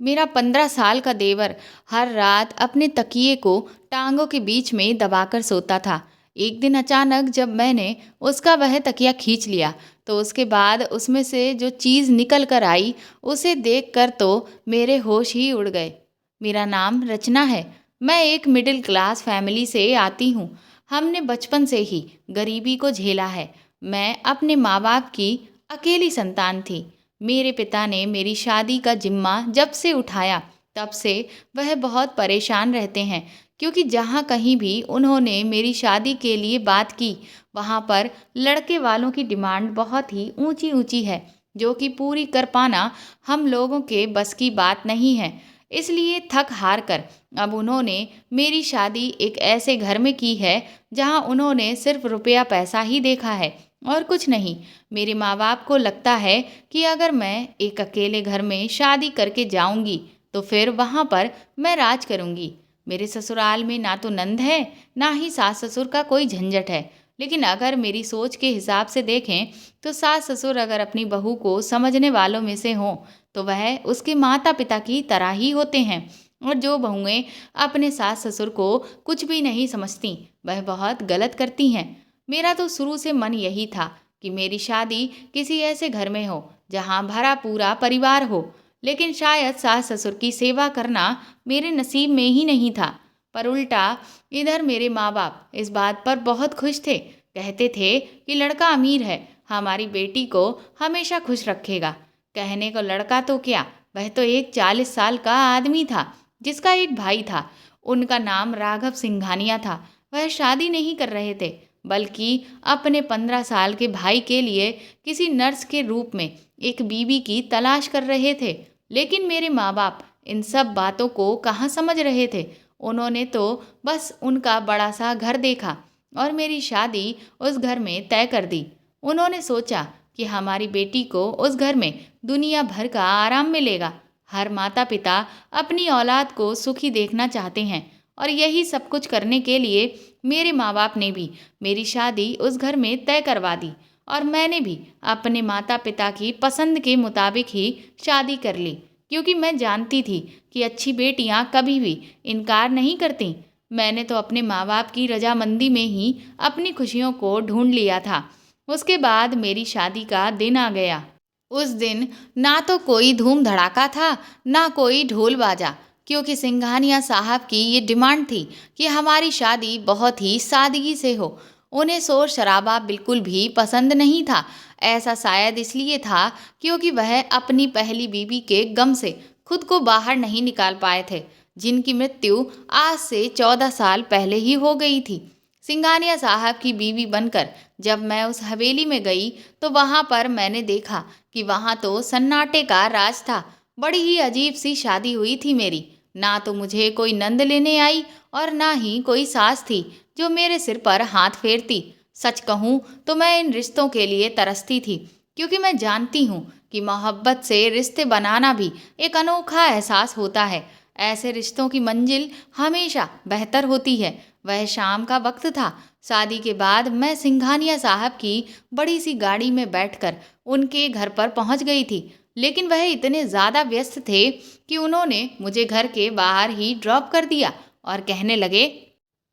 मेरा 15 साल का देवर हर रात अपने तकिए को टांगों के बीच में दबाकर सोता था। एक दिन अचानक जब मैंने उसका वह तकिया खींच लिया तो उसके बाद उसमें से जो चीज़ निकल कर आई उसे देखकर तो मेरे होश ही उड़ गए। मेरा नाम रचना है। मैं एक मिडिल क्लास फैमिली से आती हूँ। हमने बचपन से ही गरीबी को झेला है। मैं अपने माँ बाप की अकेली संतान थी। मेरे पिता ने मेरी शादी का जिम्मा जब से उठाया तब से वह बहुत परेशान रहते हैं, क्योंकि जहाँ कहीं भी उन्होंने मेरी शादी के लिए बात की वहाँ पर लड़के वालों की डिमांड बहुत ही ऊंची ऊंची है, जो कि पूरी कर पाना हम लोगों के बस की बात नहीं है। इसलिए थक हार कर अब उन्होंने मेरी शादी एक ऐसे घर में की है जहाँ उन्होंने सिर्फ रुपया पैसा ही देखा है और कुछ नहीं। मेरे माँ बाप को लगता है कि अगर मैं एक अकेले घर में शादी करके जाऊंगी तो फिर वहाँ पर मैं राज करूंगी। मेरे ससुराल में ना तो नंद है, ना ही सास ससुर का कोई झंझट है। लेकिन अगर मेरी सोच के हिसाब से देखें तो सास ससुर अगर अपनी बहू को समझने वालों में से हों तो वह उसके माता पिता की तरह ही होते हैं। और जो बहुएं अपने सास ससुर को कुछ भी नहीं समझती वह बहुत गलत करती हैं। मेरा तो शुरू से मन यही था कि मेरी शादी किसी ऐसे घर में हो जहाँ भरा पूरा परिवार हो। लेकिन शायद सास ससुर की सेवा करना मेरे नसीब में ही नहीं था। पर उल्टा इधर मेरे माँ बाप इस बात पर बहुत खुश थे। कहते थे कि लड़का अमीर है, हमारी बेटी को हमेशा खुश रखेगा। कहने को लड़का तो क्या, वह तो एक 40 साल का आदमी था जिसका एक भाई था। उनका नाम राघव सिंघानिया था। वह शादी नहीं कर रहे थे, बल्कि अपने 15 साल के भाई के लिए किसी नर्स के रूप में एक बीवी की तलाश कर रहे थे। लेकिन मेरे माँ बाप इन सब बातों को कहाँ समझ रहे थे। उन्होंने तो बस उनका बड़ा सा घर देखा और मेरी शादी उस घर में तय कर दी। उन्होंने सोचा कि हमारी बेटी को उस घर में दुनिया भर का आराम मिलेगा। हर माता पिता अपनी औलाद को सुखी देखना चाहते हैं और यही सब कुछ करने के लिए मेरे माँ बाप ने भी मेरी शादी उस घर में तय करवा दी और मैंने भी अपने माता पिता की पसंद के मुताबिक ही शादी कर ली, क्योंकि मैं जानती थी कि अच्छी बेटियां कभी भी इनकार नहीं करती। मैंने तो अपने माँ बाप की रजामंदी में ही अपनी खुशियों को ढूंढ लिया था। उसके बाद मेरी शादी का दिन आ गया। उस दिन ना तो कोई धूम धड़ाका था, ना कोई ढोल बाजा, क्योंकि सिंघानिया साहब की ये डिमांड थी कि हमारी शादी बहुत ही सादगी से हो। उन्हें शोर शराबा बिल्कुल भी पसंद नहीं था। ऐसा शायद इसलिए था क्योंकि वह अपनी पहली बीवी के गम से खुद को बाहर नहीं निकाल पाए थे, जिनकी मृत्यु आज से 14 साल पहले ही हो गई थी। सिंघानिया साहब की बीवी बनकर जब मैं उस हवेली में गई तो वहां पर मैंने देखा कि वहां तो सन्नाटे का राज था। बड़ी ही अजीब सी शादी हुई थी मेरी। ना तो मुझे कोई नंद लेने आई और ना ही कोई सास थी जो मेरे सिर पर हाथ फेरती। सच कहूँ तो मैं इन रिश्तों के लिए तरसती थी, क्योंकि मैं जानती हूँ कि मोहब्बत से रिश्ते बनाना भी एक अनोखा एहसास होता है। ऐसे रिश्तों की मंजिल हमेशा बेहतर होती है। वह शाम का वक्त था। शादी के बाद मैं सिंघानिया साहब की बड़ी सी गाड़ी में बैठकर उनके घर पर पहुंच गई थी। लेकिन वह इतने ज़्यादा व्यस्त थे कि उन्होंने मुझे घर के बाहर ही ड्रॉप कर दिया और कहने लगे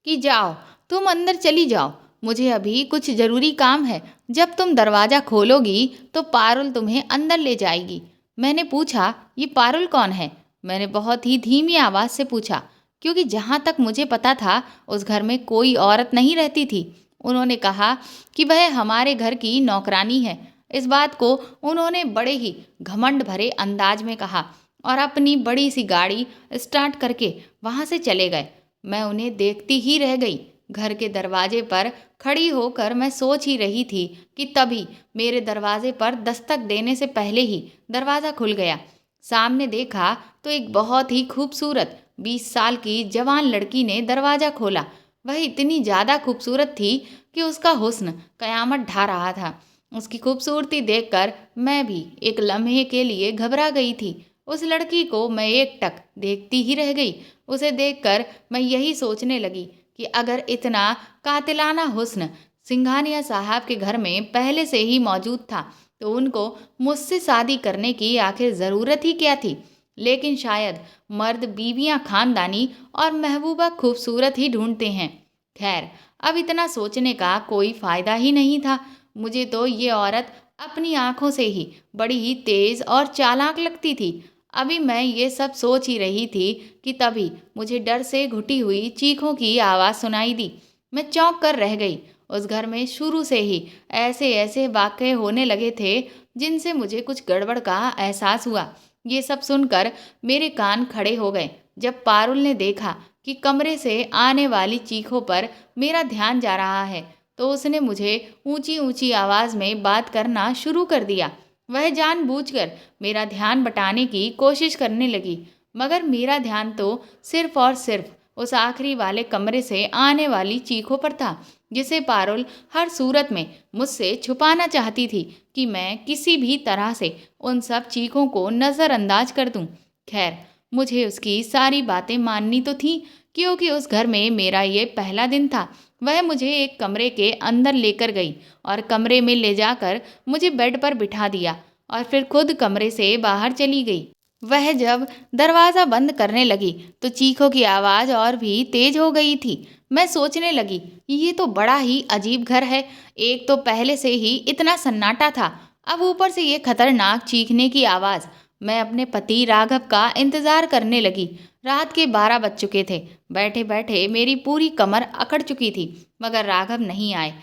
कि जाओ, तुम अंदर चली जाओ, मुझे अभी कुछ ज़रूरी काम है। जब तुम दरवाज़ा खोलोगी तो पारुल तुम्हें अंदर ले जाएगी। मैंने पूछा, ये पारुल कौन है? मैंने बहुत ही धीमी आवाज़ से पूछा, क्योंकि जहाँ तक मुझे पता था उस घर में कोई औरत नहीं रहती थी। उन्होंने कहा कि वह हमारे घर की नौकरानी है। इस बात को उन्होंने बड़े ही घमंड भरे अंदाज में कहा और अपनी बड़ी सी गाड़ी स्टार्ट करके वहाँ से चले गए। मैं उन्हें देखती ही रह गई। घर के दरवाजे पर खड़ी होकर मैं सोच ही रही थी कि तभी मेरे दरवाजे पर दस्तक देने से पहले ही दरवाज़ा खुल गया। सामने देखा तो एक बहुत ही खूबसूरत 20 साल की जवान लड़की ने दरवाज़ा खोला। वह इतनी ज़्यादा खूबसूरत थी कि उसका हुस्न कयामत ढा रहा था। उसकी खूबसूरती देखकर मैं भी एक लम्हे के लिए घबरा गई थी। उस लड़की को मैं एकटक देखती ही रह गई। उसे देखकर मैं यही सोचने लगी कि अगर इतना कातिलाना हुस्न सिंघानिया साहब के घर में पहले से ही मौजूद था तो उनको मुझसे शादी करने की आखिर ज़रूरत ही क्या थी। लेकिन शायद मर्द बीवियां खानदानी और महबूबा खूबसूरत ही ढूंढते हैं। खैर, अब इतना सोचने का कोई फायदा ही नहीं था। मुझे तो ये औरत अपनी आंखों से ही बड़ी ही तेज और चालाक लगती थी। अभी मैं ये सब सोच ही रही थी कि तभी मुझे डर से घुटी हुई चीखों की आवाज़ सुनाई दी। मैं चौंक कर रह गई। उस घर में शुरू से ही ऐसे ऐसे वाक़ये होने लगे थे जिनसे मुझे कुछ गड़बड़ का एहसास हुआ। ये सब सुनकर मेरे कान खड़े हो गए। जब पारुल ने देखा कि कमरे से आने वाली चीखों पर मेरा ध्यान जा रहा है, तो उसने मुझे ऊंची ऊंची आवाज़ में बात करना शुरू कर दिया। वह जानबूझकर मेरा ध्यान बटाने की कोशिश करने लगी, मगर मेरा ध्यान तो सिर्फ और सिर्फ उस आखिरी वाले कमरे से आने वाली चीखों पर था, जिसे पारुल हर सूरत में मुझसे छुपाना चाहती थी कि मैं किसी भी तरह से उन सब चीखों को नज़रअंदाज कर दूं। खैर, मुझे उसकी सारी बातें माननी तो थी, क्योंकि उस घर में मेरा ये पहला दिन था। वह मुझे एक कमरे के अंदर लेकर गई और कमरे में ले जाकर मुझे बेड पर बिठा दिया और फिर खुद कमरे से बाहर चली गई। वह जब दरवाज़ा बंद करने लगी तो चीखों की आवाज़ और भी तेज हो गई थी। मैं सोचने लगी, ये तो बड़ा ही अजीब घर है। एक तो पहले से ही इतना सन्नाटा था, अब ऊपर से ये खतरनाक चीखने की आवाज़। मैं अपने पति राघव का इंतज़ार करने लगी। रात के 12 बज चुके थे। बैठे बैठे मेरी पूरी कमर अकड़ चुकी थी, मगर राघव नहीं आए।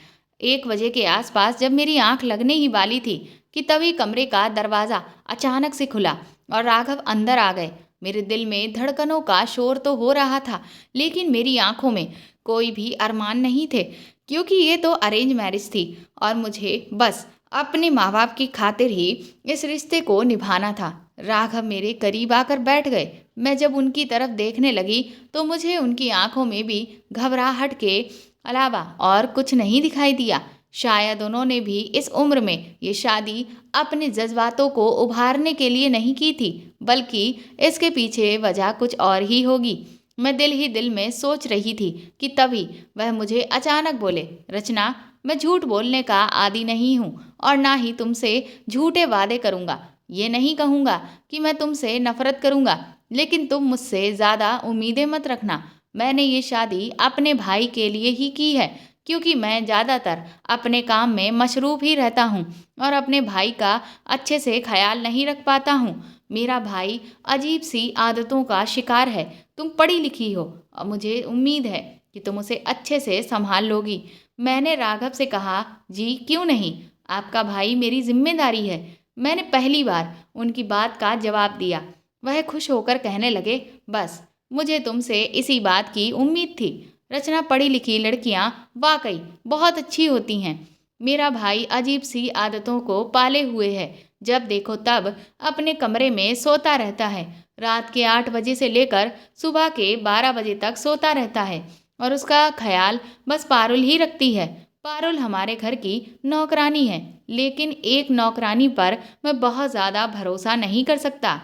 1 बजे के आसपास जब मेरी आंख लगने ही वाली थी कि तभी कमरे का दरवाज़ा अचानक से खुला और राघव अंदर आ गए। मेरे दिल में धड़कनों का शोर तो हो रहा था, लेकिन मेरी आंखों में कोई भी अरमान नहीं थे, क्योंकि ये तो अरेंज मैरिज थी और मुझे बस अपने माँ बाप की खातिर ही इस रिश्ते को निभाना था। राघव मेरे करीब आकर बैठ गए। मैं जब उनकी तरफ देखने लगी तो मुझे उनकी आंखों में भी घबराहट के अलावा और कुछ नहीं दिखाई दिया। शायद उन्होंने भी इस उम्र में ये शादी अपने जज्बातों को उभारने के लिए नहीं की थी, बल्कि इसके पीछे वजह कुछ और ही होगी। मैं दिल ही दिल में सोच रही थी कि तभी वह मुझे अचानक बोले, रचना, मैं झूठ बोलने का आदी नहीं हूँ और ना ही तुमसे झूठे वादे करूँगा। ये नहीं कहूँगा कि मैं तुमसे नफरत करूँगा, लेकिन तुम मुझसे ज़्यादा उम्मीदें मत रखना। मैंने ये शादी अपने भाई के लिए ही की है, क्योंकि मैं ज़्यादातर अपने काम में मशरूफ़ ही रहता हूँ और अपने भाई का अच्छे से ख्याल नहीं रख पाता हूँ। मेरा भाई अजीब सी आदतों का शिकार है। तुम पढ़ी लिखी हो और मुझे उम्मीद है कि तुम उसे अच्छे से संभाल लोगी। मैंने राघव से कहा, जी क्यों नहीं, आपका भाई मेरी जिम्मेदारी है। मैंने पहली बार उनकी बात का जवाब दिया। वह खुश होकर कहने लगे, बस मुझे तुमसे इसी बात की उम्मीद थी। रचना, पढ़ी लिखी लड़कियां वाकई बहुत अच्छी होती हैं। मेरा भाई अजीब सी आदतों को पाले हुए है। जब देखो तब अपने कमरे में सोता रहता है। रात के 8 बजे से लेकर सुबह के 12 बजे तक सोता रहता है और उसका ख्याल बस पारुल ही रखती है। पारुल हमारे घर की नौकरानी है, लेकिन एक नौकरानी पर मैं बहुत ज़्यादा भरोसा नहीं कर सकता।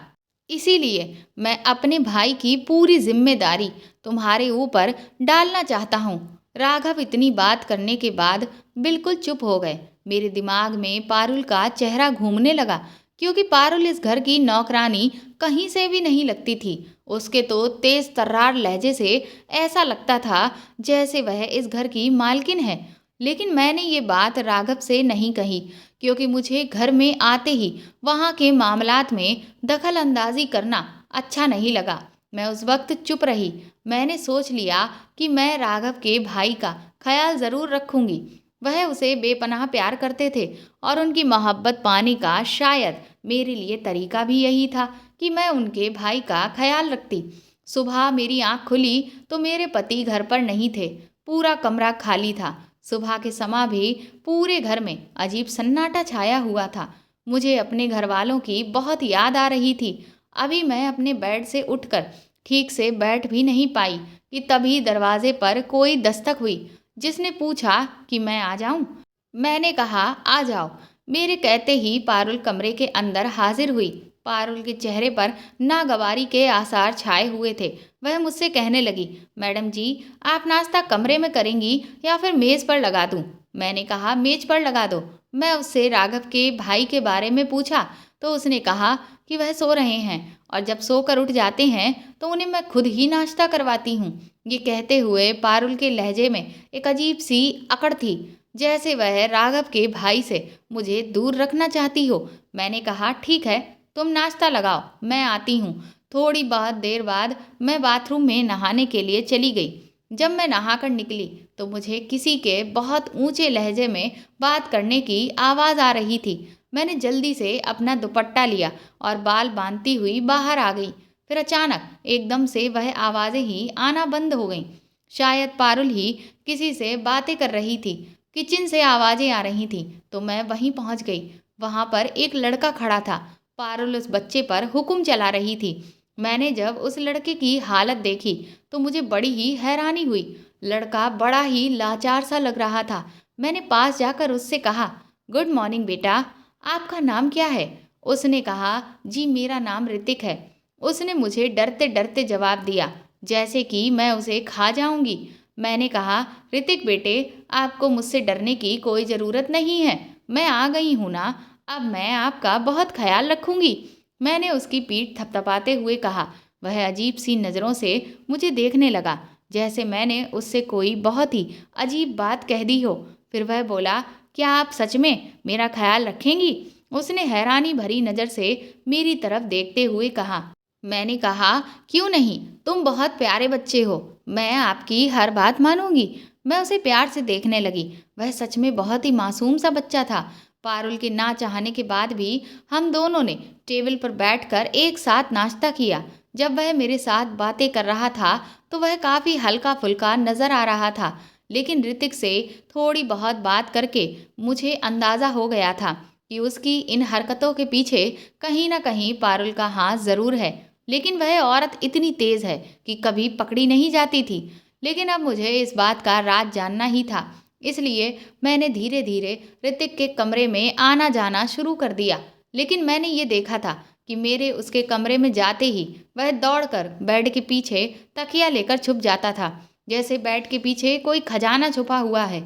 इसीलिए मैं अपने भाई की पूरी जिम्मेदारी तुम्हारे ऊपर डालना चाहता हूँ। राघव इतनी बात करने के बाद बिल्कुल चुप हो गए। मेरे दिमाग में पारुल का चेहरा घूमने लगा, क्योंकि पारुल इस घर की नौकरानी कहीं से भी नहीं लगती थी। उसके तो तेज तर्रार लहजे से ऐसा लगता था जैसे वह इस घर की मालकिन है। लेकिन मैंने ये बात राघव से नहीं कही, क्योंकि मुझे घर में आते ही वहाँ के मामलात में दखल अंदाजी करना अच्छा नहीं लगा। मैं उस वक्त चुप रही। मैंने सोच लिया कि मैं राघव के भाई का ख्याल ज़रूर रखूंगी। वह उसे बेपनाह प्यार करते थे और उनकी मोहब्बत पाने का शायद मेरे लिए तरीका भी यही था कि मैं उनके भाई का ख्याल रखती। सुबह मेरी आँख खुली तो मेरे पति घर पर नहीं थे। पूरा कमरा खाली था। सुबह के समय भी पूरे घर में अजीब सन्नाटा छाया हुआ था। मुझे अपने घर वालों की बहुत याद आ रही थी। अभी मैं अपने बेड से उठकर ठीक से बैठ भी नहीं पाई कि तभी दरवाजे पर कोई दस्तक हुई, जिसने पूछा कि मैं आ जाऊं। मैंने कहा, आ जाओ। मेरे कहते ही पारुल कमरे के अंदर हाजिर हुई। पारुल के चेहरे पर नागवारी के आसार छाए हुए थे। वह मुझसे कहने लगी, मैडम जी, आप नाश्ता कमरे में करेंगी या फिर मेज़ पर लगा दूं? मैंने कहा, मेज पर लगा दो। मैं उससे राघव के भाई के बारे में पूछा तो उसने कहा, कि वह सो रहे हैं और जब सोकर उठ जाते हैं तो उन्हें मैं खुद ही नाश्ता करवाती हूँ। ये कहते हुए पारुल के लहजे में एक अजीब सी अकड़ थी, जैसे वह राघव के भाई से मुझे दूर रखना चाहती हो। मैंने कहा, ठीक है, तुम नाश्ता लगाओ, मैं आती हूँ। थोड़ी बहुत देर बाद मैं बाथरूम में नहाने के लिए चली गई। जब मैं नहाकर निकली तो मुझे किसी के बहुत ऊंचे लहजे में बात करने की आवाज़ आ रही थी। मैंने जल्दी से अपना दुपट्टा लिया और बाल बांधती हुई बाहर आ गई। फिर अचानक एकदम से वह आवाज़ें ही आना बंद हो गईं। शायद पारुल ही किसी से बातें कर रही थी। किचन से आवाज़ें आ रही थीं तो मैं वहीं पहुंच गई। वहां पर एक लड़का खड़ा था। पारुल उस बच्चे पर हुक्म चला रही थी। मैंने जब उस लड़के की हालत देखी तो मुझे बड़ी ही हैरानी हुई। लड़का बड़ा ही लाचार सा लग रहा था। मैंने पास जाकर उससे कहा, गुड मॉर्निंग बेटा, आपका नाम क्या है? उसने कहा, जी मेरा नाम ऋतिक है। उसने मुझे डरते डरते जवाब दिया, जैसे कि मैं उसे खा जाऊंगी। मैंने कहा, ऋतिक बेटे, आपको मुझसे डरने की कोई ज़रूरत नहीं है। मैं आ गई हूँ ना, अब मैं आपका बहुत ख्याल रखूंगी। मैंने उसकी पीठ थपथपाते हुए कहा। वह अजीब सी नज़रों से मुझे देखने लगा, जैसे मैंने उससे कोई बहुत ही अजीब बात कह दी हो। फिर वह बोला, क्या आप सच में मेरा ख्याल रखेंगी? उसने हैरानी भरी नज़र से मेरी तरफ देखते हुए कहा। मैंने कहा, क्यों नहीं, तुम बहुत प्यारे बच्चे हो, मैं आपकी हर बात मानूंगी। मैं उसे प्यार से देखने लगी। वह सच में बहुत ही मासूम सा बच्चा था। पारुल के ना चाहने के बाद भी हम दोनों ने टेबल पर बैठकर एक साथ नाश्ता किया। जब वह मेरे साथ बातें कर रहा था तो वह काफ़ी हल्का फुल्का नज़र आ रहा था, लेकिन ऋतिक से थोड़ी बहुत बात करके मुझे अंदाज़ा हो गया था कि उसकी इन हरकतों के पीछे कहीं ना कहीं पारुल का हाथ ज़रूर है। लेकिन वह औरत इतनी तेज़ है कि कभी पकड़ी नहीं जाती थी। लेकिन अब मुझे इस बात का राज जानना ही था, इसलिए मैंने धीरे धीरे ऋतिक के कमरे में आना जाना शुरू कर दिया। लेकिन मैंने ये देखा था कि मेरे उसके कमरे में जाते ही वह दौड़कर बेड के पीछे तकिया लेकर छुप जाता था, जैसे बेड के पीछे कोई खजाना छुपा हुआ है।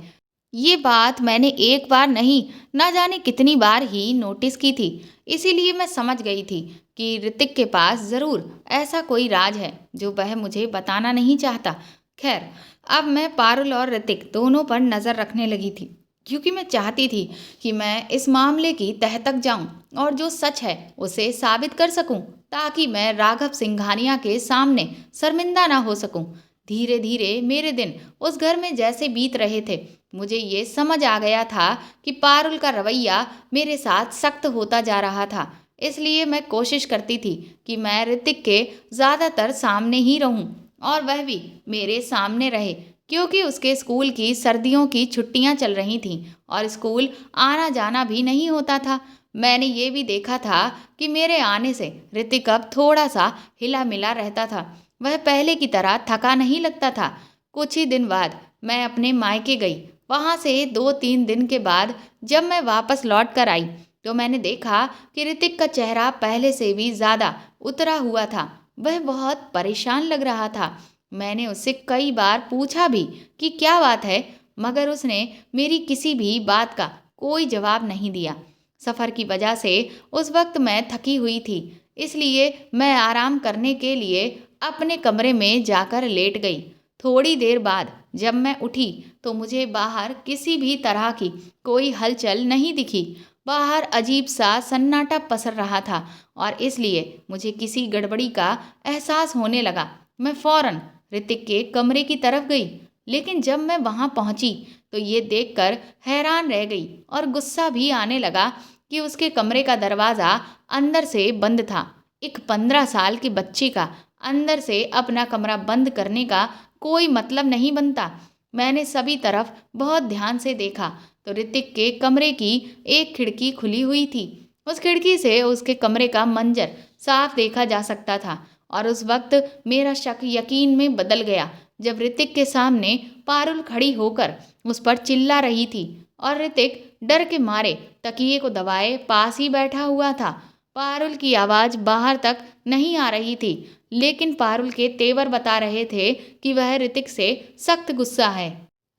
ये बात मैंने एक बार नहीं, ना जाने कितनी बार ही नोटिस की थी। इसीलिए मैं समझ गई थी कि ऋतिक के पास ज़रूर ऐसा कोई राज है जो वह मुझे बताना नहीं चाहता। खैर, अब मैं पारुल और ऋतिक दोनों पर नज़र रखने लगी थी, क्योंकि मैं चाहती थी कि मैं इस मामले की तह तक जाऊं और जो सच है उसे साबित कर सकूं, ताकि मैं राघव सिंघानिया के सामने शर्मिंदा ना हो सकूं। धीरे धीरे मेरे दिन उस घर में जैसे बीत रहे थे, मुझे ये समझ आ गया था कि पारुल का रवैया मेरे साथ सख्त होता जा रहा था। इसलिए मैं कोशिश करती थी कि मैं ऋतिक के ज़्यादातर सामने ही रहूं और वह भी मेरे सामने रहे, क्योंकि उसके स्कूल की सर्दियों की छुट्टियां चल रही थीं और स्कूल आना जाना भी नहीं होता था। मैंने ये भी देखा था कि मेरे आने से ऋतिक अब थोड़ा सा हिला मिला रहता था। वह पहले की तरह थका नहीं लगता था। कुछ ही दिन बाद मैं अपने मायके गई। वहाँ से 2-3 दिन के बाद जब मैं वापस लौट कर आई तो मैंने देखा कि ऋतिक का चेहरा पहले से भी ज़्यादा उतरा हुआ था। वह बहुत परेशान लग रहा था। मैंने उससे कई बार पूछा भी कि क्या बात है, मगर उसने मेरी किसी भी बात का कोई जवाब नहीं दिया। सफ़र की वजह से उस वक्त मैं थकी हुई थी, इसलिए मैं आराम करने के लिए अपने कमरे में जाकर लेट गई। थोड़ी देर बाद जब मैं उठी तो मुझे बाहर किसी भी तरह की कोई हलचल नहीं दिखी। बाहर अजीब सा सन्नाटा पसर रहा था और इसलिए मुझे किसी गड़बड़ी का एहसास होने लगा। मैं फौरन ऋतिक के कमरे की तरफ गई, लेकिन जब मैं वहां पहुंची तो ये देखकर हैरान रह गई और गुस्सा भी आने लगा कि उसके कमरे का दरवाज़ा अंदर से बंद था। एक 15 साल के बच्चे का अंदर से अपना कमरा बंद करने का कोई मतलब नहीं बनता। मैंने सभी तरफ बहुत ध्यान से देखा तो ऋतिक के कमरे की एक खिड़की खुली हुई थी। उस खिड़की से उसके कमरे का मंजर साफ देखा जा सकता था और उस वक्त मेरा शक यकीन में बदल गया जब ऋतिक के सामने पारुल खड़ी होकर उस पर चिल्ला रही थी और ऋतिक डर के मारे तकिए को दबाए पास ही बैठा हुआ था। पारुल की आवाज़ बाहर तक नहीं आ रही थी, लेकिन पारुल के तेवर बता रहे थे कि वह ऋतिक से सख्त गुस्सा है।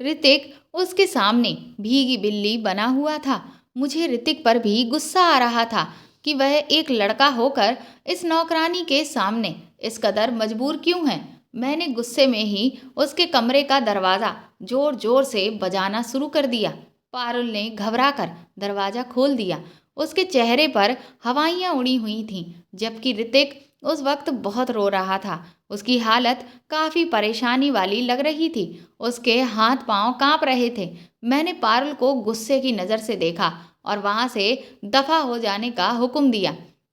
ऋतिक उसके सामने भीगी बिल्ली बना हुआ था। मुझे ऋतिक पर भी गुस्सा आ रहा था, कि वह एक लड़का होकर इस नौकरानी के सामने इस कदर मजबूर क्यों है। मैंने गुस्से में ही उसके कमरे का दरवाज़ा जोर जोर से बजाना शुरू कर दिया। पारुल ने घबरा कर दरवाज़ा खोल दिया। उसके चेहरे पर हवाइयाँ उड़ी हुई थीं, जबकि ऋतिक उस वक्त बहुत रो रहा था। उसकी हालत काफ़ी परेशानी वाली लग रही थी। उसके हाथ पांव कांप रहे थे। मैंने पारुल को गुस्से की नज़र से देखा और वहाँ से दफ़ा हो जाने का हुक्म दिया।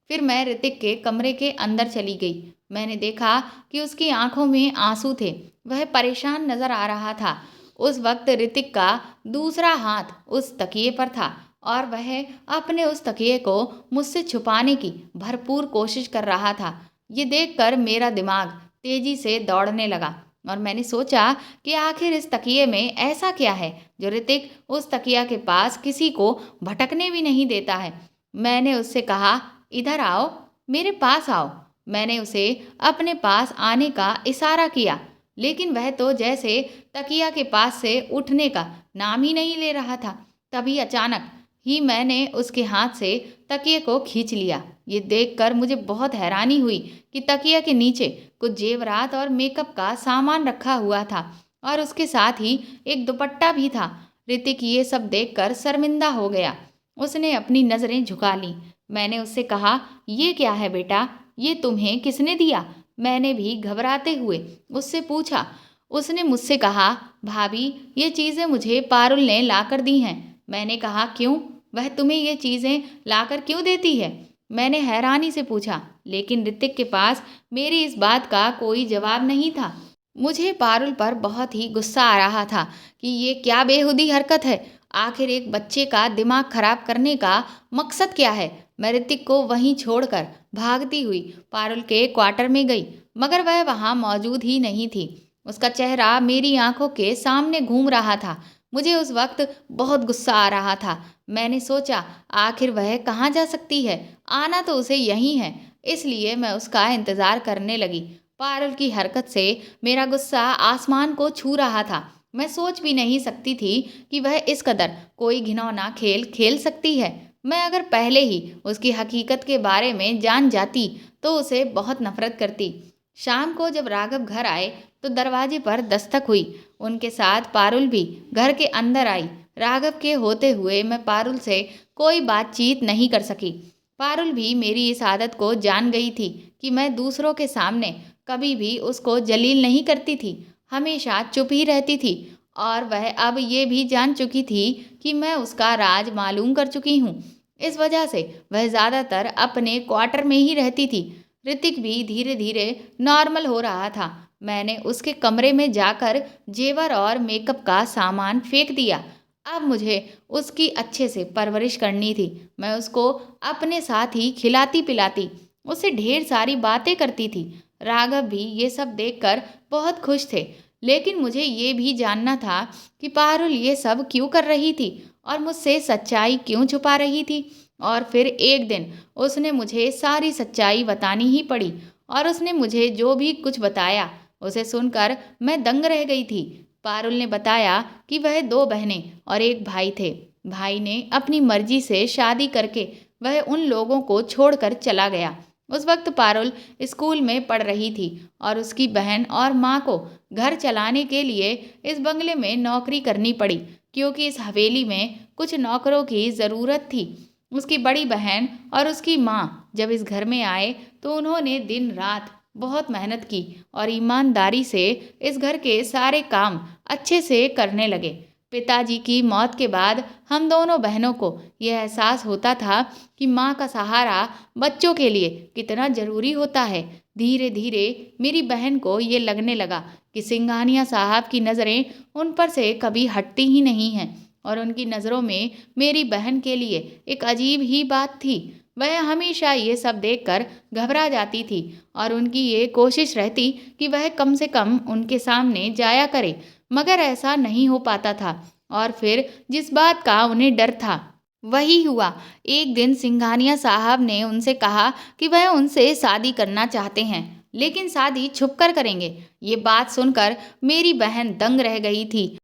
फिर मैं ऋतिक के कमरे के अंदर चली गई। मैंने देखा कि उसकी आंखों में आंसू थे। वह परेशान नज़र आ रहा था। उस वक्त ऋतिक का दूसरा हाथ उस तकिए पर था और वह अपने उस तकिए को मुझसे छुपाने की भरपूर कोशिश कर रहा था। ये देखकर मेरा दिमाग तेजी से दौड़ने लगा और मैंने सोचा कि आखिर इस तकिए में ऐसा क्या है जो ऋतिक उस तकिया के पास किसी को भटकने भी नहीं देता है। मैंने उससे कहा, इधर आओ, मेरे पास आओ। मैंने उसे अपने पास आने का इशारा किया, लेकिन वह तो जैसे तकिया के पास से उठने का नाम ही नहीं ले रहा था। तभी अचानक ही मैंने उसके हाथ से तकिए को खींच लिया। ये देखकर मुझे बहुत हैरानी हुई कि तकिया के नीचे कुछ जेवरात और मेकअप का सामान रखा हुआ था और उसके साथ ही एक दुपट्टा भी था। ऋतिक ये सब देखकर शर्मिंदा हो गया। उसने अपनी नज़रें झुका लीं। मैंने उससे कहा, ये क्या है बेटा, ये तुम्हें किसने दिया? मैंने भी घबराते हुए उससे पूछा। उसने मुझसे कहा, भाभी, ये चीज़ें मुझे पारुल ने लाकर दी हैं। मैंने कहा, क्यों? वह तुम्हें ये चीज़ें लाकर क्यों देती है? मैंने हैरानी से पूछा, लेकिन ऋतिक के पास मेरी इस बात का कोई जवाब नहीं था। मुझे पारुल पर बहुत ही गुस्सा आ रहा था कि ये क्या बेहुदी हरकत है। आखिर एक बच्चे का दिमाग खराब करने का मकसद क्या है? मैं ऋतिक को वहीं छोड़कर भागती हुई पारुल के क्वार्टर में गई, मगर वह वहाँ मौजूद ही नहीं थी। उसका चेहरा मेरी आंखों के सामने घूम रहा था। मुझे उस वक्त बहुत गुस्सा आ रहा था। मैंने सोचा, आखिर वह कहाँ जा सकती है? आना तो उसे यहीं है। इसलिए मैं उसका इंतज़ार करने लगी। पारुल की हरकत से मेरा गुस्सा आसमान को छू रहा था। मैं सोच भी नहीं सकती थी कि वह इस कदर कोई घिनौना खेल खेल सकती है। मैं अगर पहले ही उसकी हकीकत के बारे में जान जाती तो उसे बहुत नफरत करती। शाम को जब राघव घर आए तो दरवाजे पर दस्तक हुई। उनके साथ पारुल भी घर के अंदर आई। राघव के होते हुए मैं पारुल से कोई बातचीत नहीं कर सकी। पारुल भी मेरी इस आदत को जान गई थी कि मैं दूसरों के सामने कभी भी उसको जलील नहीं करती थी, हमेशा चुप ही रहती थी। और वह अब ये भी जान चुकी थी कि मैं उसका राज मालूम कर चुकी हूँ। इस वजह से वह ज़्यादातर अपने क्वार्टर में ही रहती थी। ऋतिक भी धीरे धीरे नॉर्मल हो रहा था। मैंने उसके कमरे में जाकर जेवर और मेकअप का सामान फेंक दिया। अब मुझे उसकी अच्छे से परवरिश करनी थी। मैं उसको अपने साथ ही खिलाती पिलाती, उससे ढेर सारी बातें करती थी। राघव भी ये सब देखकर बहुत खुश थे, लेकिन मुझे ये भी जानना था कि पारुल ये सब क्यों कर रही थी और मुझसे सच्चाई क्यों छुपा रही थी। और फिर एक दिन उसने मुझे सारी सच्चाई बतानी ही पड़ी और उसने मुझे जो भी कुछ बताया उसे सुनकर मैं दंग रह गई थी। पारुल ने बताया कि वह दो बहनें और एक भाई थे। भाई ने अपनी मर्जी से शादी करके वह उन लोगों को छोड़कर चला गया। उस वक्त पारुल स्कूल में पढ़ रही थी और उसकी बहन और माँ को घर चलाने के लिए इस बंगले में नौकरी करनी पड़ी, क्योंकि इस हवेली में कुछ नौकरों की ज़रूरत थी। उसकी बड़ी बहन और उसकी माँ जब इस घर में आए तो उन्होंने दिन रात बहुत मेहनत की और ईमानदारी से इस घर के सारे काम अच्छे से करने लगे। पिताजी की मौत के बाद हम दोनों बहनों को यह एहसास होता था कि माँ का सहारा बच्चों के लिए कितना ज़रूरी होता है। धीरे धीरे मेरी बहन को ये लगने लगा कि सिंघानिया साहब की नज़रें उन पर से कभी हटती ही नहीं हैं और उनकी नज़रों में मेरी बहन के लिए एक अजीब ही बात थी। वह हमेशा ये सब देखकर घबरा जाती थी और उनकी ये कोशिश रहती कि वह कम से कम उनके सामने जाया करे, मगर ऐसा नहीं हो पाता था। और फिर जिस बात का उन्हें डर था वही हुआ। एक दिन सिंघानिया साहब ने उनसे कहा कि वह उनसे शादी करना चाहते हैं, लेकिन शादी छुपकर करेंगे। ये बात सुनकर मेरी बहन दंग रह गई थी।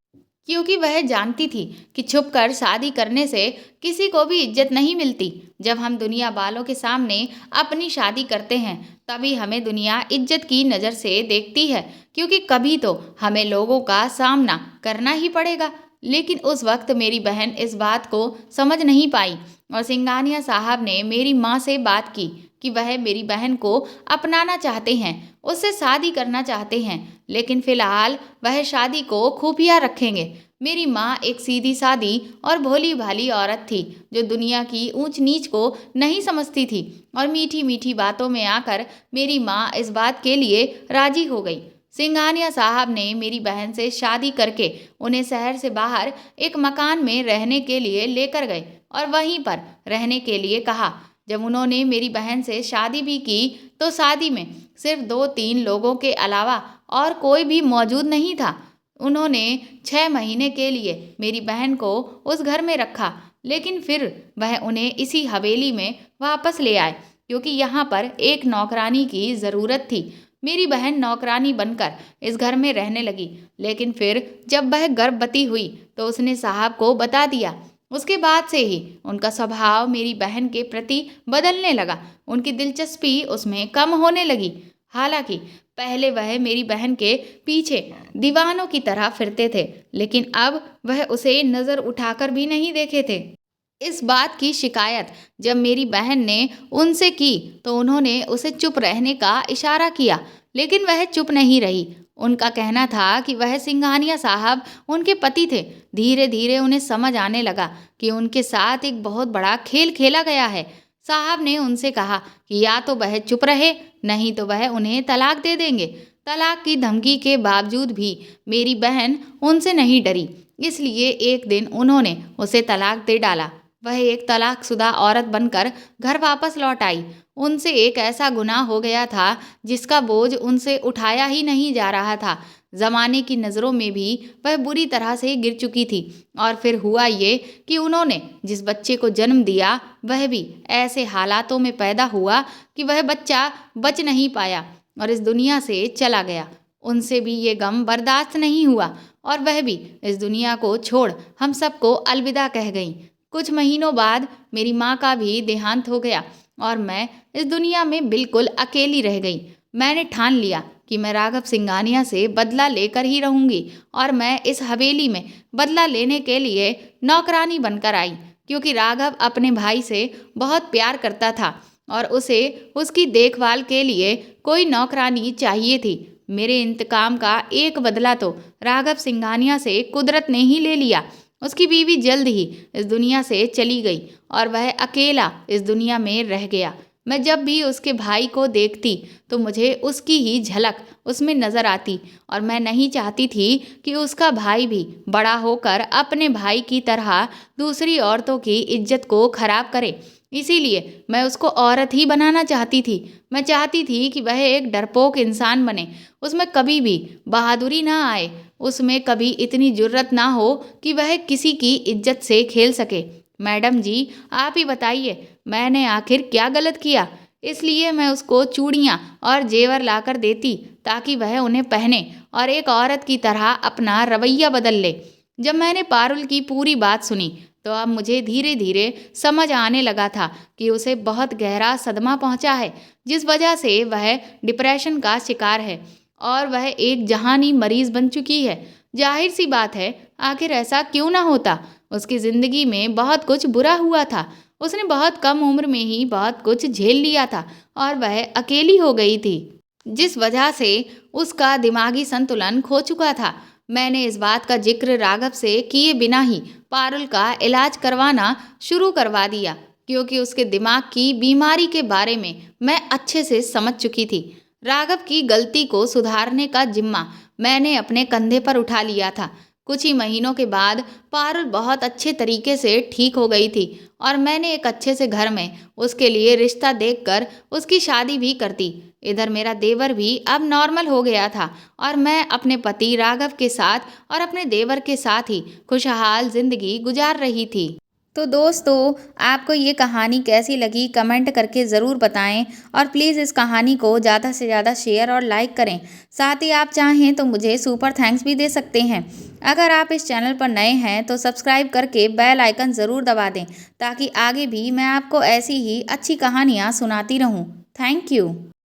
क्योंकि वह जानती थी कि छुपकर शादी करने से किसी को भी इज्जत नहीं मिलती। जब हम दुनिया वालों के सामने अपनी शादी करते हैं, तभी हमें दुनिया इज्जत की नज़र से देखती है, क्योंकि कभी तो हमें लोगों का सामना करना ही पड़ेगा। लेकिन उस वक्त मेरी बहन इस बात को समझ नहीं पाई और सिंघानिया साहब ने मेरी माँ से बात की कि वह मेरी बहन को अपनाना चाहते हैं, उससे शादी करना चाहते हैं, लेकिन फिलहाल वह शादी को खुफिया रखेंगे। मेरी माँ एक सीधी सादी और भोली भाली औरत थी, जो दुनिया की ऊंच नीच को नहीं समझती थी, और मीठी मीठी बातों में आकर मेरी माँ इस बात के लिए राजी हो गई। सिंघानिया साहब ने मेरी बहन से शादी करके उन्हें शहर से बाहर एक मकान में रहने के लिए लेकर गए और वहीं पर रहने के लिए कहा। जब उन्होंने मेरी बहन से शादी भी की, तो शादी में सिर्फ 2-3 लोगों के अलावा और कोई भी मौजूद नहीं था। उन्होंने 6 महीने के लिए मेरी बहन को उस घर में रखा, लेकिन फिर वह उन्हें इसी हवेली में वापस ले आए, क्योंकि यहाँ पर एक नौकरानी की ज़रूरत थी। मेरी बहन नौकरानी बनकर इस घर में रहने लगी, लेकिन फिर जब वह गर्भवती हुई तो उसने साहब को बता दिया। उसके बाद से ही उनका स्वभाव मेरी बहन के प्रति बदलने लगा। उनकी दिलचस्पी उसमें कम होने लगी। हालांकि पहले वह मेरी बहन के पीछे दीवानों की तरह फिरते थे, लेकिन अब वह उसे नज़र उठाकर भी नहीं देखे थे। इस बात की शिकायत जब मेरी बहन ने उनसे की, तो उन्होंने उसे चुप रहने का इशारा किया, लेकिन वह चुप नहीं रही। उनका कहना था कि वह सिंघानिया साहब उनके पति थे। धीरे धीरे उन्हें समझ आने लगा कि उनके साथ एक बहुत बड़ा खेल खेला गया है। साहब ने उनसे कहा कि या तो वह चुप रहे, नहीं तो वह उन्हें तलाक दे देंगे। तलाक की धमकी के बावजूद भी मेरी बहन उनसे नहीं डरी, इसलिए एक दिन उन्होंने उसे तलाक दे डाला। वह एक तलाकशुदा औरत बनकर घर वापस लौट आई। उनसे एक ऐसा गुनाह हो गया था जिसका बोझ उनसे उठाया ही नहीं जा रहा था। जमाने की नज़रों में भी वह बुरी तरह से गिर चुकी थी। और फिर हुआ ये कि उन्होंने जिस बच्चे को जन्म दिया, वह भी ऐसे हालातों में पैदा हुआ कि वह बच्चा बच नहीं पाया और इस दुनिया से चला गया। उनसे भी ये गम बर्दाश्त नहीं हुआ और वह भी इस दुनिया को छोड़ हम सबको अलविदा कह गईं। कुछ महीनों बाद मेरी माँ का भी देहांत हो गया और मैं इस दुनिया में बिल्कुल अकेली रह गई। मैंने ठान लिया कि मैं राघव सिंघानिया से बदला लेकर ही रहूंगी और मैं इस हवेली में बदला लेने के लिए नौकरानी बनकर आई, क्योंकि राघव अपने भाई से बहुत प्यार करता था और उसे उसकी देखभाल के लिए कोई नौकरानी चाहिए थी। मेरे इंतकाम का एक बदला तो राघव सिंघानिया से कुदरत ने ही ले लिया। उसकी बीवी जल्द ही इस दुनिया से चली गई और वह अकेला इस दुनिया में रह गया। मैं जब भी उसके भाई को देखती तो मुझे उसकी ही झलक उसमें नज़र आती और मैं नहीं चाहती थी कि उसका भाई भी बड़ा होकर अपने भाई की तरह दूसरी औरतों की इज्जत को खराब करे। इसीलिए मैं उसको औरत ही बनाना चाहती थी। मैं चाहती थी कि वह एक डरपोक इंसान बने, उसमें कभी भी बहादुरी ना आए, उसमें कभी इतनी जुर्रत ना हो कि वह किसी की इज्जत से खेल सके। मैडम जी, आप ही बताइए, मैंने आखिर क्या गलत किया? इसलिए मैं उसको चूड़ियाँ और जेवर लाकर देती ताकि वह उन्हें पहने और एक औरत की तरह अपना रवैया बदल ले। जब मैंने पारुल की पूरी बात सुनी, तो अब मुझे धीरे धीरे समझ आने लगा था कि उसे बहुत गहरा सदमा पहुंचा है, जिस वजह से वह डिप्रेशन का शिकार है और वह एक जहानी मरीज बन चुकी है। जाहिर सी बात है, आखिर ऐसा क्यों ना होता? उसकी ज़िंदगी में बहुत कुछ बुरा हुआ था। उसने बहुत कम उम्र में ही बहुत कुछ झेल लिया था और वह अकेली हो गई थी, जिस वजह से उसका दिमागी संतुलन खो चुका था। मैंने इस बात का जिक्र राघव से किए बिना ही पारुल का इलाज करवाना शुरू करवा दिया, क्योंकि उसके दिमाग की बीमारी के बारे में मैं अच्छे से समझ चुकी थी। राघव की गलती को सुधारने का जिम्मा मैंने अपने कंधे पर उठा लिया था। कुछ ही महीनों के बाद पारुल बहुत अच्छे तरीके से ठीक हो गई थी और मैंने एक अच्छे से घर में उसके लिए रिश्ता देखकर उसकी शादी भी कर दी। इधर मेरा देवर भी अब नॉर्मल हो गया था और मैं अपने पति राघव के साथ और अपने देवर के साथ ही खुशहाल जिंदगी गुजार रही थी। तो दोस्तों, आपको ये कहानी कैसी लगी कमेंट करके ज़रूर बताएं और प्लीज़ इस कहानी को ज़्यादा से ज़्यादा शेयर और लाइक करें। साथ ही आप चाहें तो मुझे सुपर थैंक्स भी दे सकते हैं। अगर आप इस चैनल पर नए हैं तो सब्सक्राइब करके बेल आइकन ज़रूर दबा दें ताकि आगे भी मैं आपको ऐसी ही अच्छी कहानियाँ सुनाती रहूँ। Thank you.